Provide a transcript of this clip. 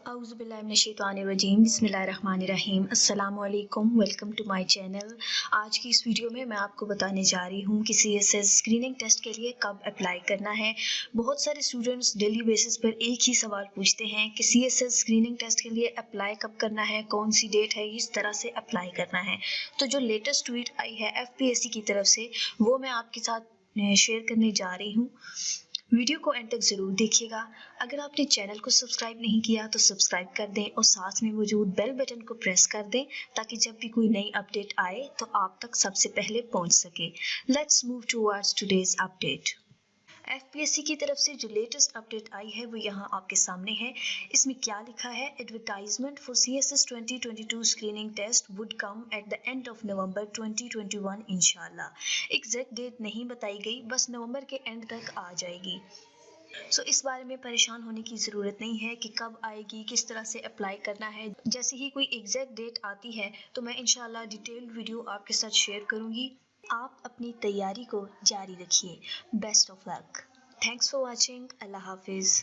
औज़ुबिल्लाहिमिनश्शैतानिर्रजीम बिस्मिल्लाहिर्रहमानिर्रहीम अस्सलामुअलैकुम welcome to my channel. आज की इस वीडियो में मैं आपको बताने जा रही हूँ कि सीएसएस स्क्रीनिंग टेस्ट के लिए कब अप्लाई करना है। बहुत सारे स्टूडेंट्स डेली बेसिस पर एक ही सवाल पूछते हैं कि सीएसएस स्क्रीनिंग टेस्ट के लिए अप्लाई कब करना है, कौन सी डेट है, इस तरह से अप्लाई करना है। तो जो लेटेस्ट ट्वीट आई है एफपीएससी की तरफ से वो मैं आपके साथ शेयर करने जा रही हूँ। वीडियो को एंड तक ज़रूर देखिएगा। अगर आपने चैनल को सब्सक्राइब नहीं किया तो सब्सक्राइब कर दें और साथ में मौजूद बेल बटन को प्रेस कर दें ताकि जब भी कोई नई अपडेट आए तो आप तक सबसे पहले पहुंच सके। Let's move towards today's update. FPSC की तरफ से जो लेटेस्ट अपडेट आई है वो यहाँ आपके सामने है। इसमें क्या लिखा है, advertisement for CSS 2022 screening test would come at the end of November 2021 इंशाल्लाह। एग्जैक्ट डेट नहीं बताई गई, बस नवंबर के एंड तक आ जाएगी। इस बारे में परेशान होने की ज़रूरत नहीं है कि कब आएगी, किस तरह से अप्लाई करना है। जैसे ही कोई एग्जैक्ट डेट आती है तो मैं इंशाल्लाह डिटेल्ड वीडियो आपके साथ शेयर करूँगी। आप अपनी तैयारी को जारी रखिए। Best of luck. Thanks for watching. अल्लाह हाफिज़।